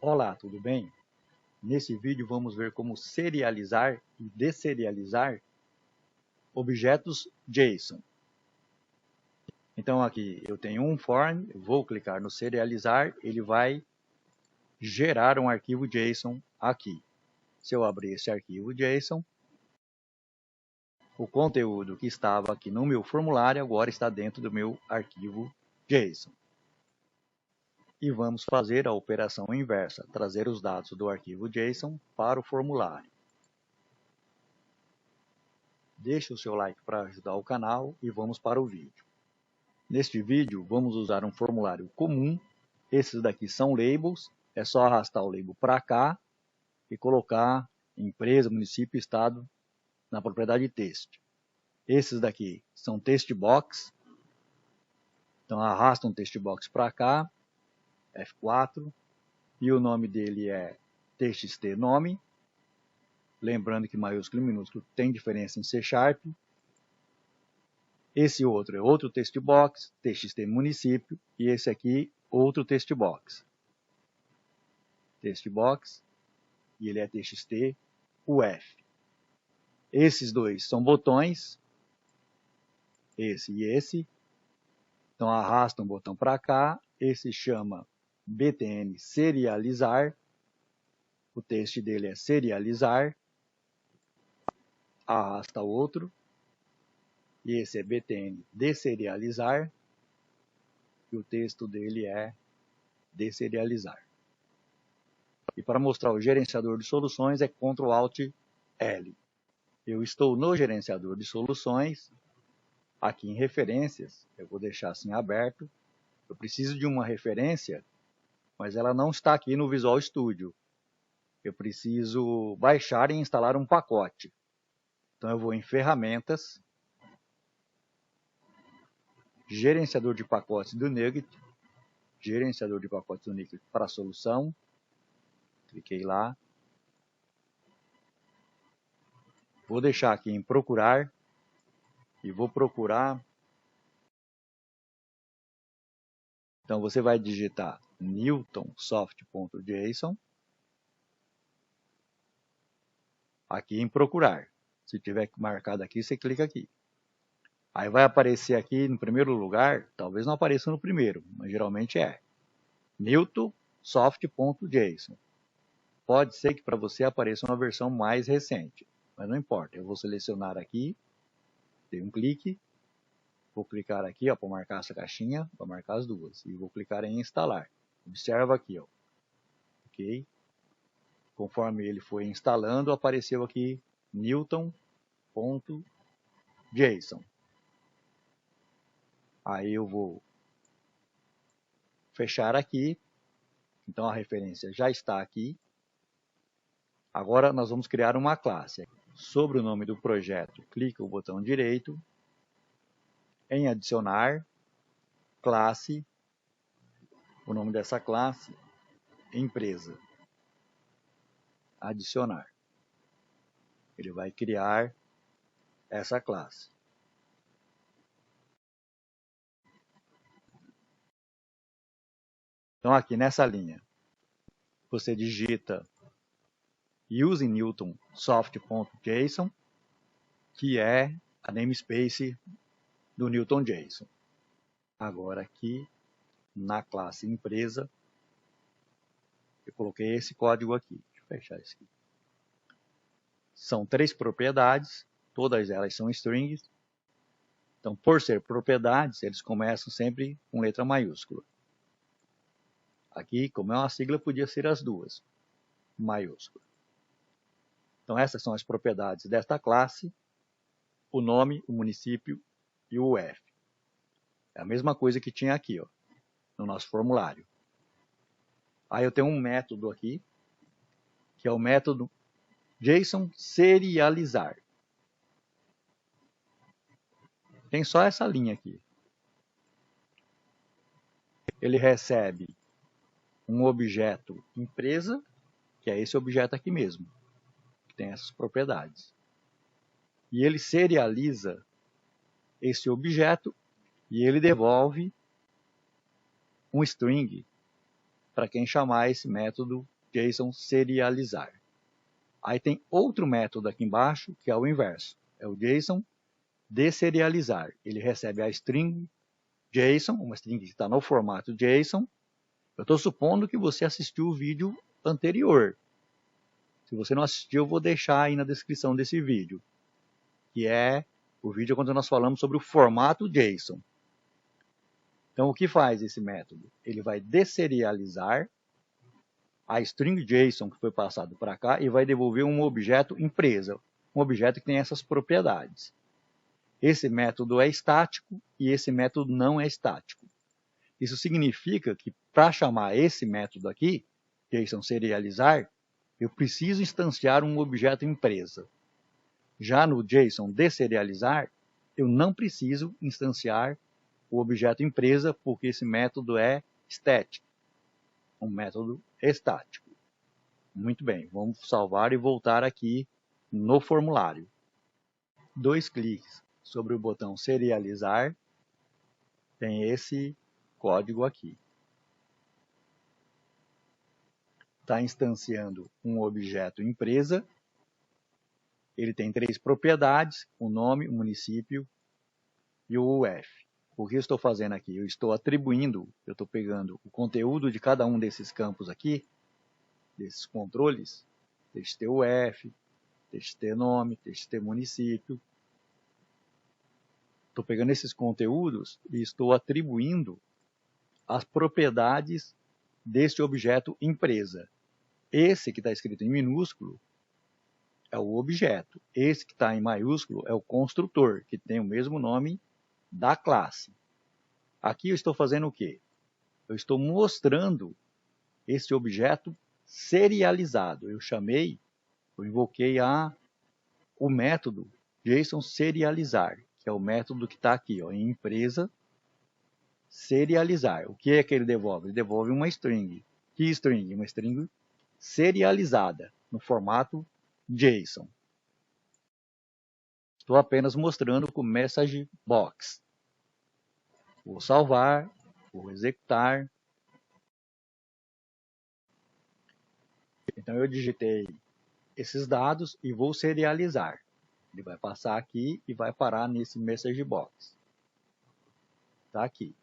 Olá, tudo bem? Nesse vídeo vamos ver como serializar e desserializar objetos JSON. Então aqui eu tenho um form, vou clicar no serializar, ele vai gerar um arquivo JSON aqui. Se eu abrir esse arquivo JSON, o conteúdo que estava aqui no meu formulário agora está dentro do meu arquivo JSON. E vamos fazer a operação inversa, trazer os dados do arquivo JSON para o formulário. Deixe o seu like para ajudar o canal e vamos para o vídeo. Neste vídeo vamos usar um formulário comum. Esses daqui são labels, é só arrastar o label para cá e colocar empresa, município, estado na propriedade text. Esses daqui são text box, então arrasta um text box para cá, F4, e o nome dele é txt nome. Lembrando que maiúsculo e minúsculo tem diferença em C#. Esse outro é outro text box, txt município, e esse aqui outro text box. Text box, e ele é txt UF. Esses dois são botões, esse e esse. Então arrasta um botão para cá, esse chama btn serializar, o texto dele é serializar, arrasta outro, e esse é btn desserializar, e o texto dele é desserializar. E para mostrar o gerenciador de soluções é Ctrl Alt L. Eu estou no gerenciador de soluções, aqui em referências, eu vou deixar assim aberto. Eu preciso de uma referência, mas ela não está aqui no Visual Studio. Eu preciso baixar e instalar um pacote. Então eu vou em ferramentas, gerenciador de pacotes do NuGet, gerenciador de pacotes do NuGet para a solução. Cliquei lá. Vou deixar aqui em procurar e vou procurar. Então você vai digitar newtonsoft.json aqui em procurar. Se tiver marcado aqui, você clica aqui. Aí vai aparecer aqui no primeiro lugar, talvez não apareça no primeiro, mas geralmente é newtonsoft.json. Pode ser que para você apareça uma versão mais recente, mas não importa. Eu vou selecionar aqui, dei um clique, vou clicar aqui para marcar essa caixinha, para marcar as duas, e vou clicar em instalar. Observa aqui, ó. Ok? Conforme ele foi instalando, apareceu aqui newton.json. Aí eu vou fechar aqui. Então a referência já está aqui. Agora nós vamos criar uma classe. Sobre o nome do projeto, clica o botão direito. Em adicionar, classe. O nome dessa classe, empresa. Adicionar. Ele vai criar essa classe. Então aqui nessa linha, você digita using newtonsoft.json, que é a namespace do Newton.json. Agora aqui, na classe empresa, eu coloquei esse código aqui. Deixa eu fechar isso aqui. São 3 propriedades, todas elas são strings. Então, por ser propriedades, eles começam sempre com letra maiúscula. Aqui, como é uma sigla, podia ser as duas, maiúscula. Então, essas são as propriedades desta classe, o nome, o município e o UF. É a mesma coisa que tinha aqui, ó, no nosso formulário. Aí eu tenho um método aqui, que é o método JSON serializar. Tem só essa linha aqui. Ele recebe um objeto empresa, que é esse objeto aqui mesmo, que tem essas propriedades. E ele serializa esse objeto e ele devolve um string para quem chamar esse método JSON serializar. Aí tem outro método aqui embaixo, que é o inverso. É o JSON deserializar. Ele recebe a string JSON, uma string que está no formato JSON. Eu estou supondo que você assistiu o vídeo anterior. Se você não assistiu, eu vou deixar aí na descrição desse vídeo, que é o vídeo quando nós falamos sobre o formato JSON. Então, o que faz esse método? Ele vai deserializar a string JSON que foi passado para cá e vai devolver um objeto empresa, um objeto que tem essas propriedades. Esse método é estático e esse método não é estático. Isso significa que para chamar esse método aqui, JSON serializar, eu preciso instanciar um objeto empresa. Já no JSON deserializar, eu não preciso instanciar o objeto empresa, porque esse método é static, um método estático. Muito bem, vamos salvar e voltar aqui no formulário. 2 cliques sobre o botão serializar, tem esse código aqui. Está instanciando um objeto empresa. Ele tem 3 propriedades, o nome, o município e o UF. O que eu estou fazendo aqui? Eu estou atribuindo, eu estou pegando o conteúdo de cada um desses campos aqui, desses controles, txt UF, txt nome, txt município. Estou pegando esses conteúdos e estou atribuindo as propriedades deste objeto empresa. Esse que está escrito em minúsculo é o objeto. Esse que está em maiúsculo é o construtor, que tem o mesmo nome da classe. Aqui eu estou fazendo o quê? Eu estou mostrando esse objeto serializado. Eu invoquei o método JSON serializar, que é o método que está aqui, ó, em empresa serializar. O que é que ele devolve? Ele devolve uma string. Que string? Uma string serializada, no formato JSON. Estou apenas mostrando com message box. Vou salvar, vou executar. Então eu digitei esses dados e vou serializar. Ele vai passar aqui e vai parar nesse message box. Está aqui.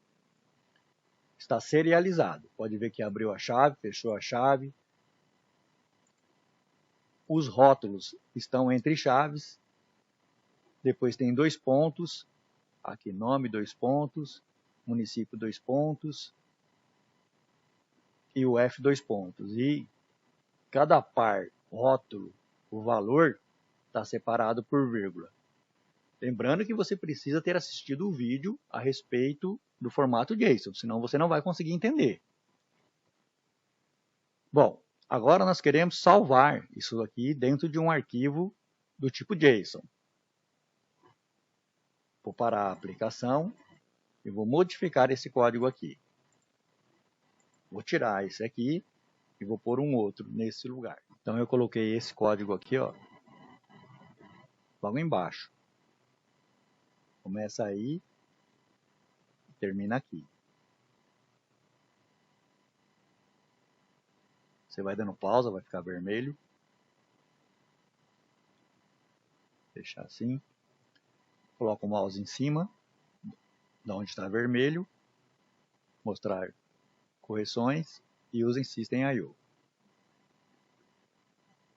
Está serializado. Pode ver que abriu a chave, fechou a chave. Os rótulos estão entre chaves. Depois tem 2 pontos. Aqui nome, 2 pontos. Município, 2 pontos. E o F, 2 pontos. E cada par, rótulo, o valor está separado por vírgula. Lembrando que você precisa ter assistido o vídeo a respeito do formato JSON, senão você não vai conseguir entender. Bom, agora nós queremos salvar isso aqui dentro de um arquivo do tipo JSON. Vou parar a aplicação e vou modificar esse código aqui. Vou tirar esse aqui e vou pôr um outro nesse lugar. Então eu coloquei esse código aqui, ó, logo embaixo. Começa aí e termina aqui. Você vai dando pausa, vai ficar vermelho. Deixar assim. Coloca o mouse em cima, de onde está vermelho. Mostrar correções e usem System.io.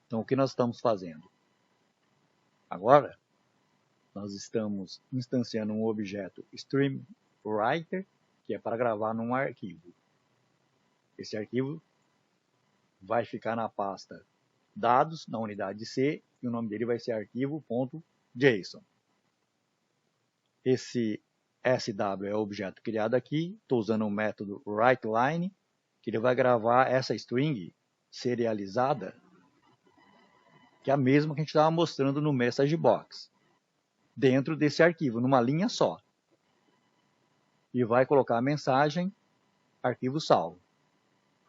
Então o que nós estamos fazendo? Agora, nós estamos instanciando um objeto StreamWriter, que é para gravar num arquivo. Esse arquivo vai ficar na pasta dados, na unidade C, e o nome dele vai ser arquivo.json. Esse SW é o objeto criado aqui. Estou usando o método writeLine, que ele vai gravar essa string serializada, que é a mesma que a gente estava mostrando no message box, dentro desse arquivo, numa linha só. E vai colocar a mensagem arquivo salvo.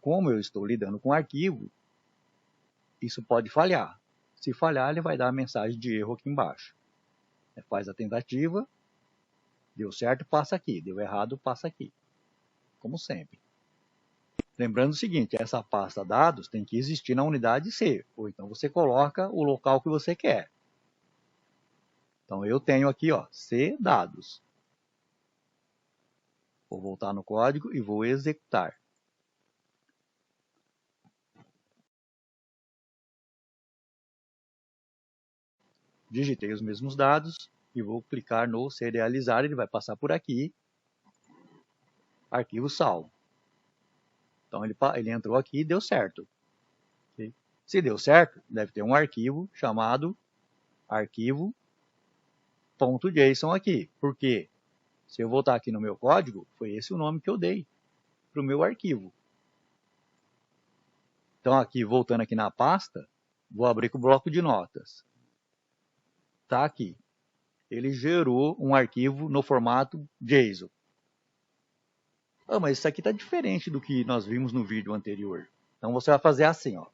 Como eu estou lidando com arquivo, isso pode falhar. Se falhar, ele vai dar a mensagem de erro aqui embaixo. Faz a tentativa, deu certo, passa aqui. Deu errado, passa aqui. Como sempre. Lembrando o seguinte, essa pasta dados tem que existir na unidade C, ou então você coloca o local que você quer. Então eu tenho aqui, ó, C dados. Vou voltar no código e vou executar. Digitei os mesmos dados e vou clicar no serializar, ele vai passar por aqui, arquivo salvo. Então ele entrou aqui e deu certo. Okay? Se deu certo, deve ter um arquivo chamado arquivo.json aqui. Por quê? Se eu voltar aqui no meu código, foi esse o nome que eu dei para o meu arquivo. Então aqui, voltando aqui na pasta, vou abrir com o bloco de notas. Está aqui. Ele gerou um arquivo no formato JSON. Ah, mas isso aqui está diferente do que nós vimos no vídeo anterior. Então você vai fazer assim, ó.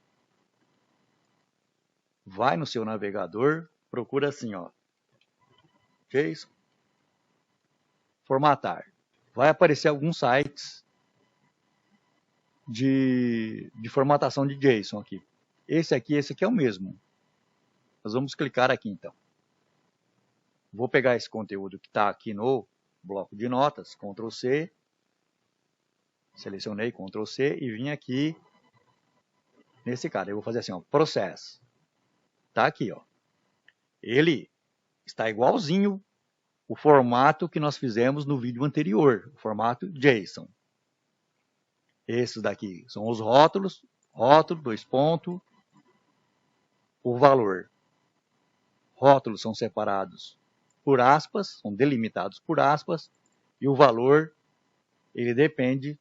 Vai no seu navegador, procura assim, ó. JSON. Formatar. Vai aparecer alguns sites de formatação de JSON aqui. Esse aqui é o mesmo. Nós vamos clicar aqui então. Vou pegar esse conteúdo que está aqui no bloco de notas, Ctrl C, selecionei Ctrl C e vim aqui nesse cara. Eu vou fazer assim, ó, Process. Tá aqui, ó. Ele está igualzinho o formato que nós fizemos no vídeo anterior, o formato JSON. Esses daqui são os rótulos, rótulo, 2 pontos, o valor. Rótulos são separados por aspas, são delimitados por aspas, e o valor, ele depende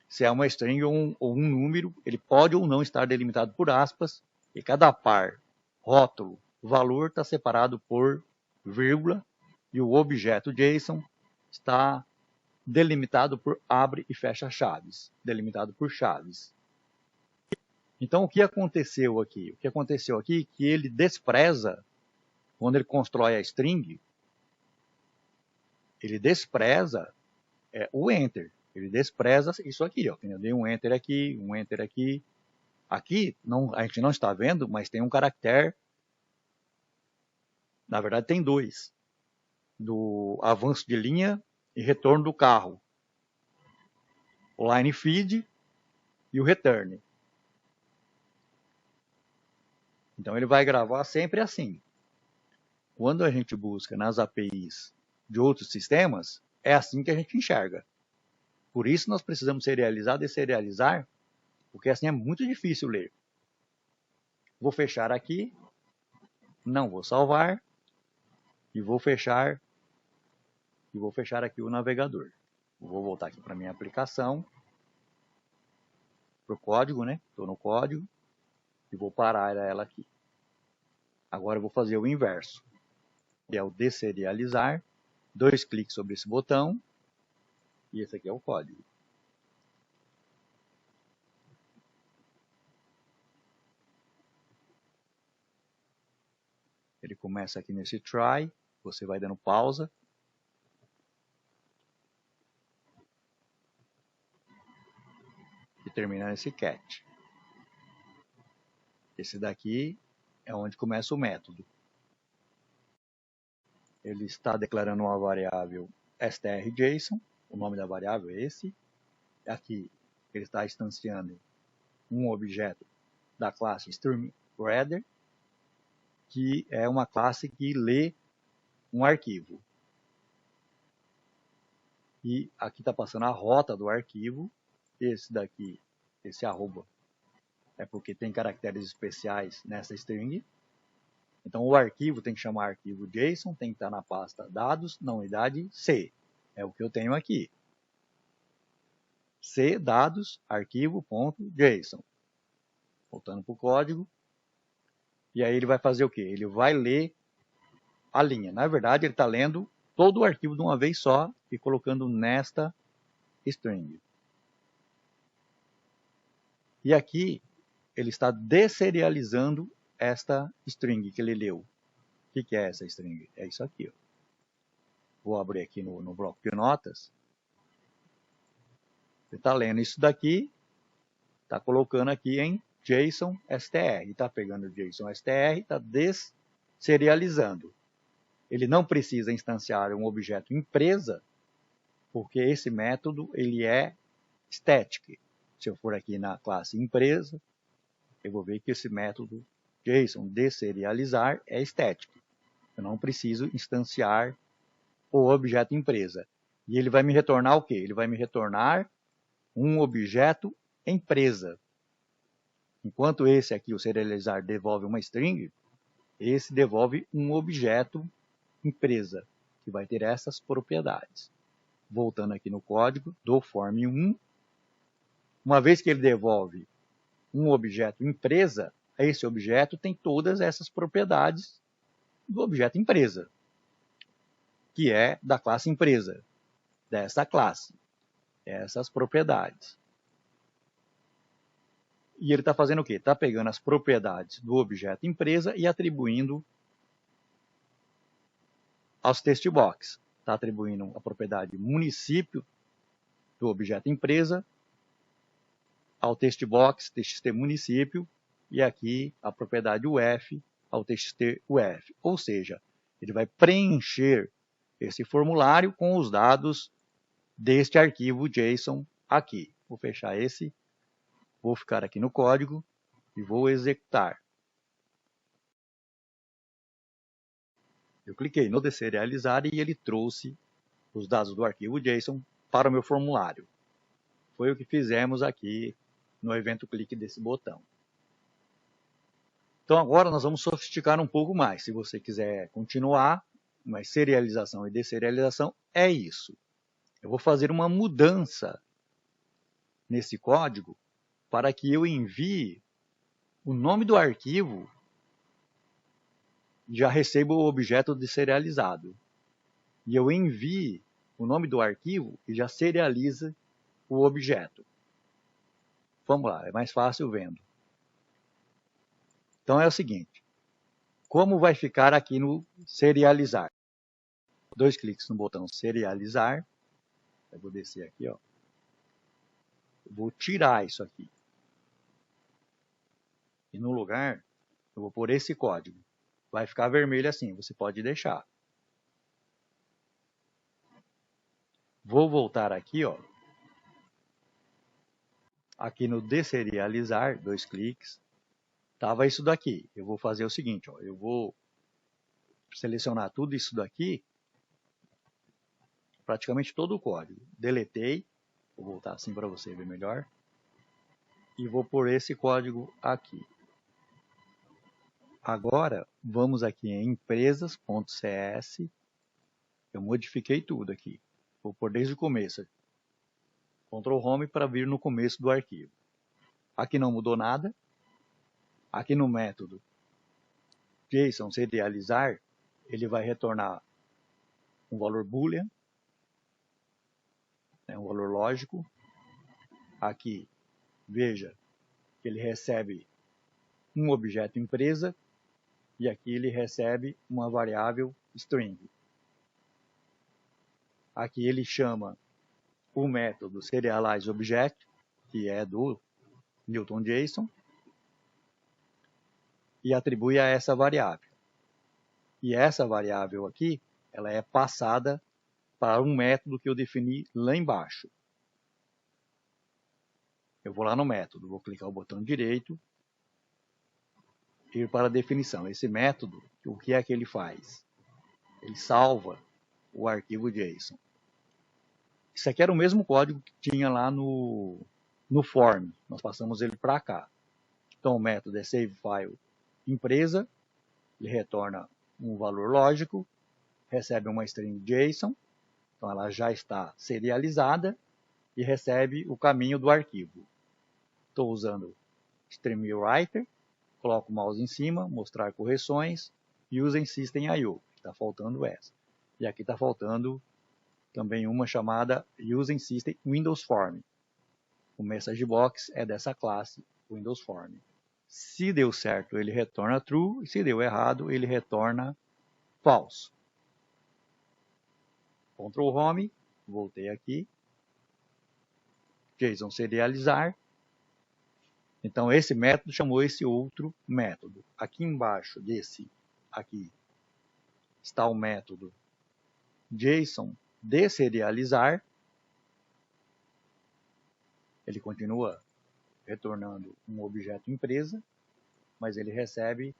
se é uma string ou um número, ele pode ou não estar delimitado por aspas, e cada par, rótulo, valor está separado por vírgula, e o objeto JSON está delimitado por abre e fecha chaves, delimitado por chaves. Então, o que aconteceu aqui? O que aconteceu aqui é que ele despreza, quando ele constrói a string, ele despreza o enter. Ele despreza isso aqui, ó. Eu dei um enter aqui, um enter aqui. Aqui, a gente não está vendo, mas tem um caractere. Na verdade, tem dois. Do avanço de linha e retorno do carro. O line feed e o return. Então, ele vai gravar sempre assim. Quando a gente busca nas APIs de outros sistemas, é assim que a gente enxerga. Por isso, nós precisamos serializar e deserializar, porque assim é muito difícil ler. Vou fechar aqui, não vou salvar, e vou fechar aqui o navegador. Vou voltar aqui para minha aplicação, para o código, né? Estou no código e vou parar ela aqui. Agora eu vou fazer o inverso, que é o deserializar. 2 cliques sobre esse botão e esse aqui é o código. Ele começa aqui nesse try, você vai dando pausa. E termina nesse cat. Esse daqui é onde começa o método. Ele está declarando uma variável strJSON, o nome da variável é esse. Aqui ele está instanciando um objeto da classe StreamReader, que é uma classe que lê um arquivo. E aqui está passando a rota do arquivo. Esse daqui, esse arroba, é porque tem caracteres especiais nessa string. Então o arquivo tem que chamar arquivo JSON, tem que estar na pasta dados, na unidade C. É o que eu tenho aqui. C dados arquivo.json. Voltando para o código. E aí ele vai fazer o quê? Ele vai ler a linha. Na verdade, ele está lendo todo o arquivo de uma vez só e colocando nesta string. E aqui ele está deserializando esta string que ele leu. O que é essa string? É isso aqui. Ó. Vou abrir aqui no bloco de notas. Ele está lendo isso daqui está colocando aqui em JSON STR. Está pegando o JSON STR, está desserializando. Ele não precisa instanciar um objeto empresa, porque esse método ele é static. Se eu for aqui na classe empresa, eu vou ver que esse método JSON desserializar é static. Eu não preciso instanciar o objeto empresa. E ele vai me retornar o quê? Ele vai me retornar um objeto empresa. Enquanto esse aqui, o serializar, devolve uma string, esse devolve um objeto empresa, que vai ter essas propriedades. Voltando aqui no código do form1, uma vez que ele devolve um objeto empresa, esse objeto tem todas essas propriedades do objeto empresa, que é da classe empresa, dessa classe, essas propriedades. E ele está fazendo o quê? Está pegando as propriedades do objeto empresa e atribuindo aos textbox. Está atribuindo a propriedade município do objeto empresa ao textbox, txt município, e aqui a propriedade UF ao txt UF. Ou seja, ele vai preencher esse formulário com os dados deste arquivo JSON aqui. Vou fechar esse, vou ficar aqui no código e vou executar. Eu cliquei no desserializar e ele trouxe os dados do arquivo JSON para o meu formulário. Foi o que fizemos aqui no evento clique desse botão. Então agora nós vamos sofisticar um pouco mais. Se você quiser continuar, mas serialização e desserialização é isso. Eu vou fazer uma mudança nesse código para que eu envie o nome do arquivo, já recebo o objeto desserializado. E eu envie o nome do arquivo e já serializa o objeto. Vamos lá, é mais fácil vendo. Então é o seguinte, como vai ficar aqui no serializar? 2 cliques no botão serializar, eu vou descer aqui, ó. Eu vou tirar isso aqui. E no lugar, eu vou pôr esse código. Vai ficar vermelho assim, você pode deixar. Vou voltar aqui, ó. Aqui no desserializar, 2 cliques. Tava isso daqui. Eu vou fazer o seguinte, ó. Eu vou selecionar tudo isso daqui, praticamente todo o código. Deletei. Vou voltar assim para você ver melhor. E vou pôr esse código aqui. Agora, vamos aqui em empresas.cs. Eu modifiquei tudo aqui. Vou pôr desde o começo. Ctrl Home para vir no começo do arquivo. Aqui não mudou nada. Aqui no método JSON serializar, ele vai retornar um valor boolean, um valor lógico. Aqui, veja que ele recebe um objeto empresa e aqui ele recebe uma variável string. Aqui ele chama o método serializeObject, que é do NewtonJSON, e atribui a essa variável. E essa variável aqui, ela é passada para um método que eu defini lá embaixo. Eu vou lá no método, vou clicar o botão direito, ir para a definição. Esse método, o que é que ele faz? Ele salva o arquivo JSON. Isso aqui era o mesmo código que tinha lá no form. Nós passamos ele para cá. Então o método é SaveFile empresa, ele retorna um valor lógico, recebe uma string JSON, então ela já está serializada e recebe o caminho do arquivo. Estou usando StreamWriter, coloco o mouse em cima, mostrar correções, e usem System.io, está faltando essa. E aqui está faltando também uma chamada Using System Windows Form. O message box é dessa classe Windows Form. Se deu certo, ele retorna true, e se deu errado, ele retorna false. Ctrl Home, voltei aqui, JSON serializar, Então, esse método chamou esse outro método. Aqui embaixo desse aqui está o método JSON deserializar. Ele continua retornando um objeto empresa, mas ele recebe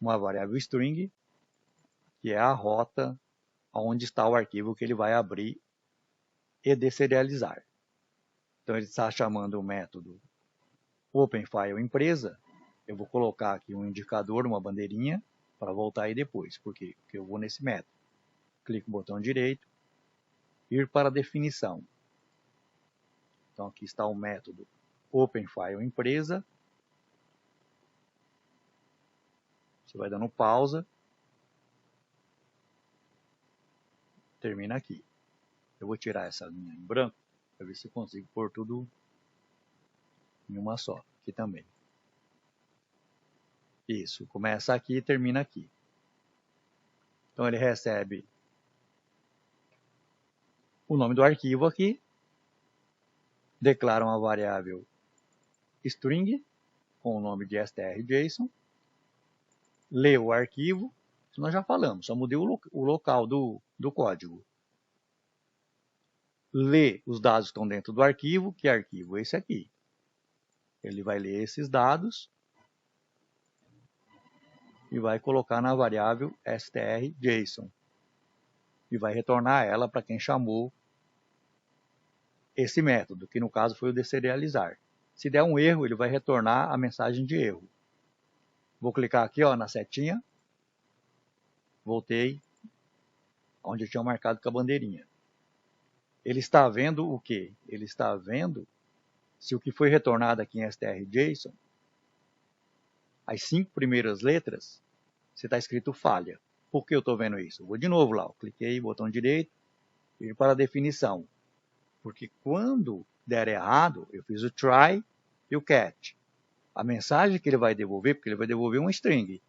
uma variável string, que é a rota onde está o arquivo que ele vai abrir e deserializar. Então, ele está chamando o método OpenFileEmpresa. Eu vou colocar aqui um indicador, uma bandeirinha, para voltar aí depois. Por quê? Porque eu vou nesse método. Clico no botão direito, ir para a definição. Então, aqui está o método OpenFileEmpresa. Você vai dando pausa. Termina aqui. Eu vou tirar essa linha em branco, para ver se eu consigo pôr tudo em uma só. Aqui também. Isso, começa aqui e termina aqui. Então, ele recebe o nome do arquivo aqui, declara uma variável string, com o nome de strJSON, lê o arquivo, isso nós já falamos, só mudei o local do código. Lê os dados que estão dentro do arquivo, que arquivo? Esse aqui. Ele vai ler esses dados e vai colocar na variável strJSON. E vai retornar ela para quem chamou esse método, que no caso foi o deserializar. Se der um erro, ele vai retornar a mensagem de erro. Vou clicar aqui na setinha. Voltei onde eu tinha marcado com a bandeirinha. Ele está vendo o quê? Ele está vendo se o que foi retornado aqui em strJSON, as 5 primeiras letras, se está escrito falha. Por que eu estou vendo isso? Eu vou de novo lá, cliquei, botão direito, ir para a definição. Porque quando der errado, eu fiz o try e o catch. A mensagem que ele vai devolver, porque ele vai devolver uma string.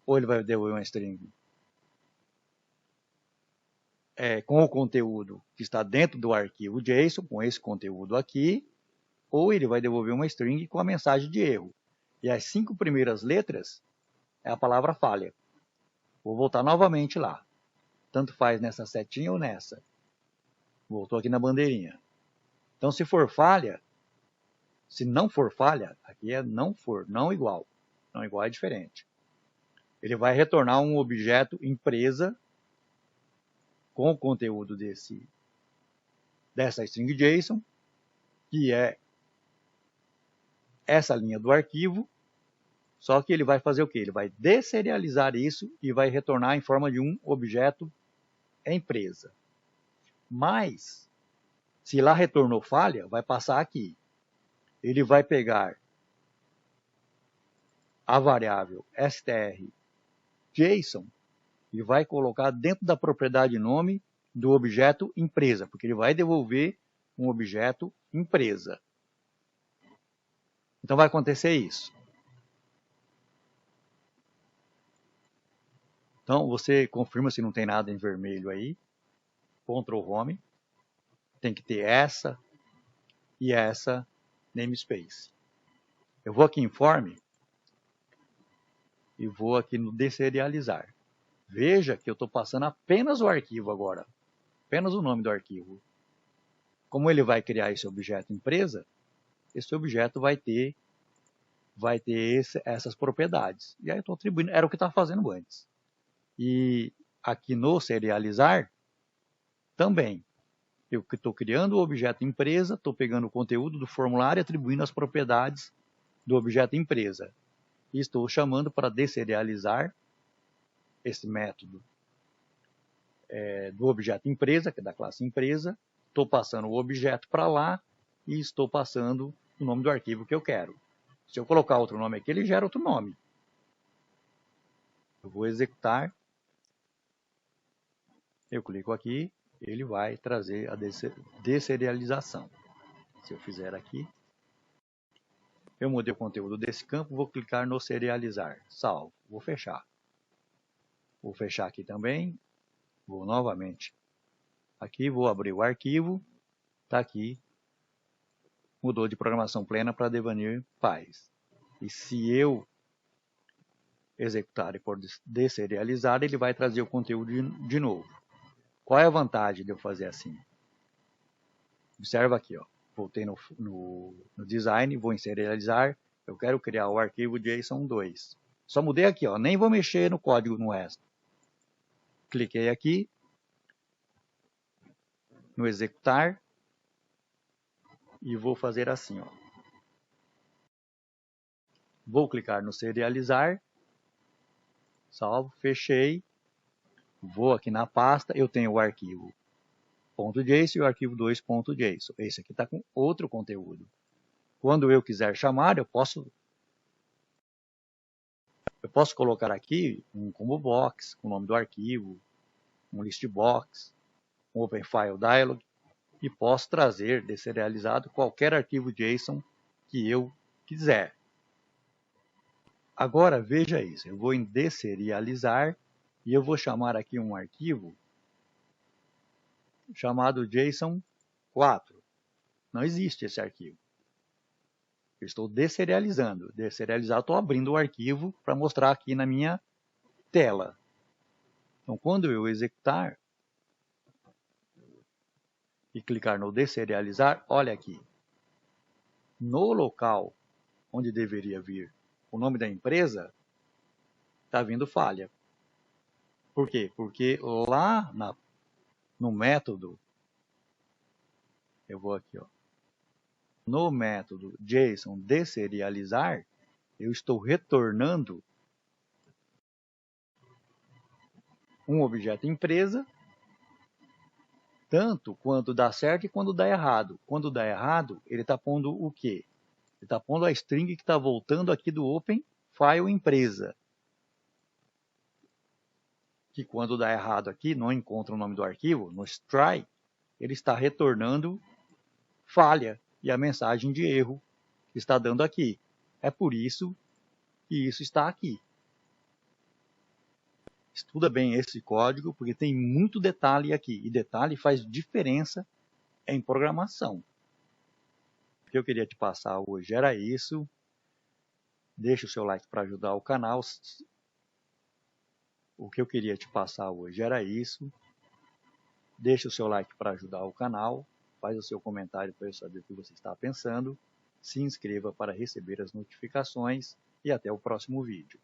Ou ele vai devolver uma string com o conteúdo que está dentro do arquivo JSON, com esse conteúdo aqui, ou ele vai devolver uma string com a mensagem de erro. E as 5 primeiras letras é a palavra falha. Vou voltar novamente lá. Tanto faz nessa setinha ou nessa. Voltou aqui na bandeirinha. Então, se for falha, se não for falha, aqui é não for, não igual. Não igual é diferente. Ele vai retornar um objeto empresa com o conteúdo dessa string JSON, que é essa linha do arquivo, só que ele vai fazer o quê? Ele vai deserializar isso e vai retornar em forma de um objeto empresa. Mas, se lá retornou falha, vai passar aqui. Ele vai pegar a variável strJSON e vai colocar dentro da propriedade nome do objeto empresa, porque ele vai devolver um objeto empresa. Então vai acontecer isso. Então você confirma se não tem nada em vermelho aí. Ctrl Home. Tem que ter essa e essa namespace. Eu vou aqui em Form e vou aqui no deserializar. Veja que eu estou passando apenas o arquivo agora. Apenas o nome do arquivo. Como ele vai criar esse objeto empresa, esse objeto vai ter essas propriedades. E aí eu estou atribuindo, era o que estava fazendo antes. E aqui no serializar, também. Eu estou criando o objeto empresa, estou pegando o conteúdo do formulário e atribuindo as propriedades do objeto empresa. E estou chamando para deserializar esse método do objeto empresa, que é da classe empresa. Estou passando o objeto para lá e estou passando o nome do arquivo que eu quero. Se eu colocar outro nome aqui, ele gera outro nome. Eu vou executar. Eu clico aqui, ele vai trazer a deserialização. Se eu fizer aqui, eu mudei o conteúdo desse campo, vou clicar no serializar. Salvo. Vou fechar. Vou fechar aqui também. Vou novamente aqui, vou abrir o arquivo. Está aqui mudou de programação plena para Devanir Paz. E se eu executar e por deserializar, ele vai trazer o conteúdo de novo. Qual é a vantagem de eu fazer assim? Observa aqui, ó. Voltei no design, vou em serializar, eu quero criar o arquivo JSON2. Só mudei aqui, ó, nem vou mexer no código no resto. Cliquei aqui, no executar, e vou fazer assim, ó. Vou clicar no serializar, salvo, fechei, vou aqui na pasta, eu tenho o arquivo .json e o arquivo 2.json. Esse aqui está com outro conteúdo. Quando eu quiser chamar, eu posso colocar aqui um combo box, com o nome do arquivo, um list box, um open file dialog, e posso trazer deserializado qualquer arquivo JSON que eu quiser. Agora veja isso, eu vou em deserializar e eu vou chamar aqui um arquivo chamado JSON4. Não existe esse arquivo. Eu estou deserializando. Deserializar, estou abrindo o arquivo para mostrar aqui na minha tela. Então, quando eu executar e clicar no deserializar, olha aqui. No local onde deveria vir o nome da empresa, está vindo falha. Por quê? Porque lá no método, eu vou aqui, ó, no método JSON deserializar, eu estou retornando um objeto empresa, tanto quando dá certo e quando dá errado. Quando dá errado, ele está pondo o quê? Ele está pondo a string que está voltando aqui do Open File Empresa. Que quando dá errado aqui, não encontra o nome do arquivo, no try, ele está retornando falha e a mensagem de erro que está dando aqui. É por isso que isso está aqui. Estuda bem esse código, porque tem muito detalhe aqui. E detalhe faz diferença em programação. O que eu queria te passar hoje era isso. Deixa o seu like para ajudar o canal. O que eu queria te passar hoje era isso. Deixa o seu like para ajudar o canal. Faz o seu comentário para eu saber o que você está pensando. Se inscreva para receber as notificações. E até o próximo vídeo.